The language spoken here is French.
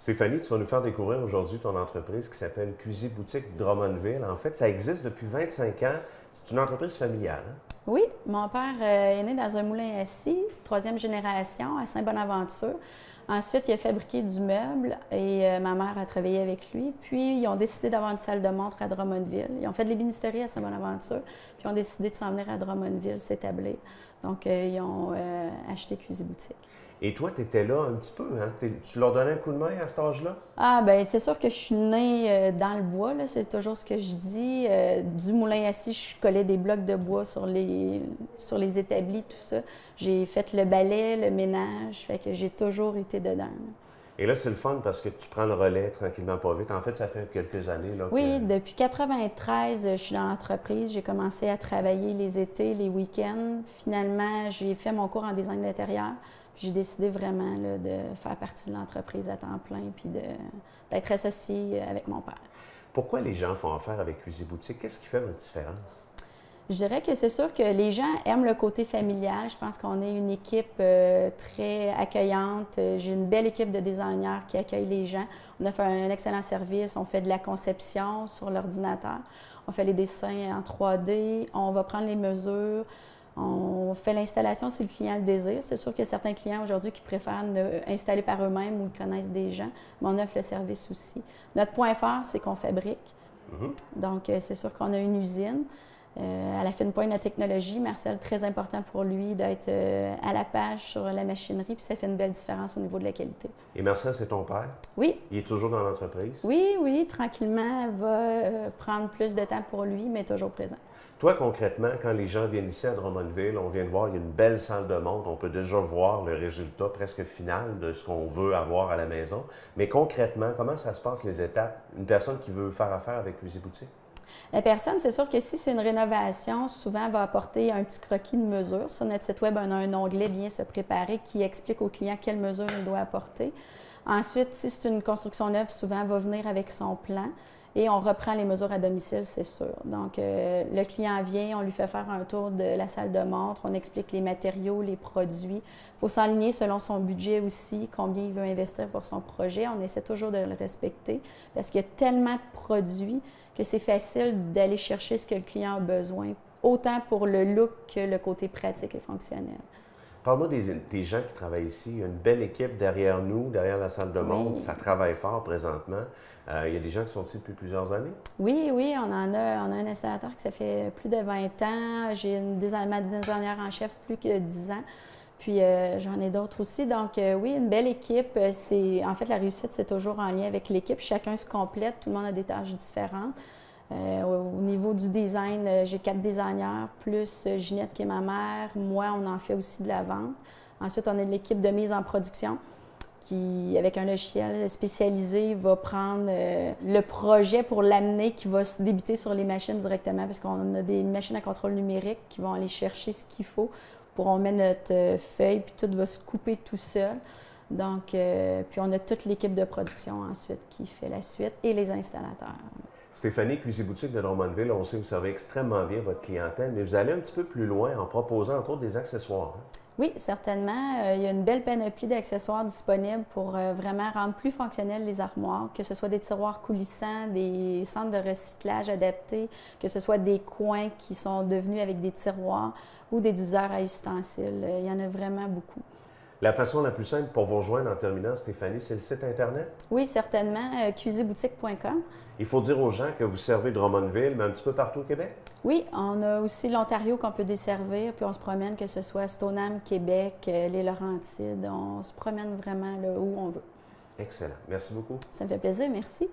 Stéphanie, tu vas nous faire découvrir aujourd'hui ton entreprise qui s'appelle Cuisiboutique Drummondville. En fait, ça existe depuis 25 ans. C'est une entreprise familiale, hein? Oui, mon père est né dans un moulin à scie, troisième génération, à Saint-Bonaventure. Ensuite, il a fabriqué du meuble et ma mère a travaillé avec lui. Puis, ils ont décidé d'avoir une salle de montre à Drummondville. Ils ont fait de l'ébénisterie à Saint-Bonaventure, puis ils ont décidé de s'en venir à Drummondville, s'établir. Donc, ils ont acheté Cuisiboutique. Et toi, tu étais là un petit peu, hein? Tu leur donnais un coup de main à cet âge-là? Ah, ben c'est sûr que je suis née dans le bois, là, c'est toujours ce que je dis. Du moulin à scie, je collais des blocs de bois sur les établis, tout ça. J'ai fait le balai, le ménage, fait que j'ai toujours été dedans, là. Et là, c'est le fun parce que tu prends le relais tranquillement, pas vite. En fait, ça fait quelques années là, Oui, depuis 93, je suis dans l'entreprise. J'ai commencé à travailler les étés, les week-ends. Finalement, j'ai fait mon cours en design d'intérieur. J'ai décidé vraiment là, de faire partie de l'entreprise à temps plein puis d'être associée avec mon père. Pourquoi les gens font affaire avec Cuisiboutique? Qu'est-ce qui fait votre différence? Je dirais que c'est sûr que les gens aiment le côté familial. Je pense qu'on est une équipe très accueillante. J'ai une belle équipe de designers qui accueillent les gens. On a fait un excellent service. On fait de la conception sur l'ordinateur. On fait les dessins en 3D. On va prendre les mesures. On fait l'installation si le client le désire. C'est sûr qu'il y a certains clients aujourd'hui qui préfèrent installer par eux-mêmes ou ils connaissent des gens, mais on offre le service aussi. Notre point fort, c'est qu'on fabrique. Donc, c'est sûr qu'on a une usine. À la fine pointe de la technologie, Marcel, très important pour lui d'être à la page sur la machinerie, puis ça fait une belle différence au niveau de la qualité. Et Marcel, c'est ton père? Oui. Il est toujours dans l'entreprise? Oui, tranquillement, va prendre plus de temps pour lui, mais toujours présent. Toi, concrètement, quand les gens viennent ici à Drummondville, on vient de voir, il y a une belle salle de montre. On peut déjà voir le résultat presque final de ce qu'on veut avoir à la maison. Mais concrètement, comment ça se passe, les étapes? Une personne qui veut faire affaire avec Cuisiboutique? La personne, c'est sûr que si c'est une rénovation, souvent va apporter un petit croquis de mesure. Sur notre site web, on a un onglet bien se préparer qui explique au client quelle mesure il doit apporter. Ensuite, si c'est une construction neuve, souvent va venir avec son plan et on reprend les mesures à domicile, c'est sûr. Donc, le client vient, on lui fait faire un tour de la salle de montre, on explique les matériaux, les produits. Il faut s'aligner selon son budget aussi, combien il veut investir pour son projet. On essaie toujours de le respecter parce qu'il y a tellement de produits que c'est facile d'aller chercher ce que le client a besoin, autant pour le look que le côté pratique et fonctionnel. Parle-moi des gens qui travaillent ici. Il y a une belle équipe derrière nous, derrière la salle de montre. Oui. Ça travaille fort présentement. Il y a des gens qui sont ici depuis plusieurs années. Oui, on a un installateur qui ça fait plus de 20 ans. J'ai ma designer en chef plus que 10 ans. Puis j'en ai d'autres aussi. Donc oui, une belle équipe. En fait, la réussite, c'est toujours en lien avec l'équipe. Chacun se complète. Tout le monde a des tâches différentes. Au niveau du design, j'ai 4 designers, plus Ginette qui est ma mère. Moi, on en fait aussi de la vente. Ensuite, on a l'équipe de mise en production qui, avec un logiciel spécialisé, va prendre le projet pour l'amener, qui va se débiter sur les machines directement, parce qu'on a des machines à contrôle numérique qui vont aller chercher ce qu'il faut pour on met notre feuille, puis tout va se couper tout seul. Donc, puis on a toute l'équipe de production ensuite qui fait la suite et les installateurs. Stéphanie, Cuisiboutique de Drummondville, on sait que vous servez extrêmement bien votre clientèle, mais vous allez un petit peu plus loin en proposant entre autres des accessoires, hein? Oui, certainement. Il y a une belle panoplie d'accessoires disponibles pour vraiment rendre plus fonctionnelles les armoires, que ce soit des tiroirs coulissants, des centres de recyclage adaptés, que ce soit des coins qui sont devenus avec des tiroirs ou des diviseurs à ustensiles. Il y en a vraiment beaucoup. La façon la plus simple pour vous rejoindre en terminant, Stéphanie, c'est le site Internet? Oui, certainement. Cuisiboutique.com. Il faut dire aux gens que vous servez Drummondville, mais un petit peu partout au Québec? Oui, on a aussi l'Ontario qu'on peut desservir, puis on se promène, que ce soit Stoneham, Québec, les Laurentides. On se promène vraiment là où on veut. Excellent. Merci beaucoup. Ça me fait plaisir, merci.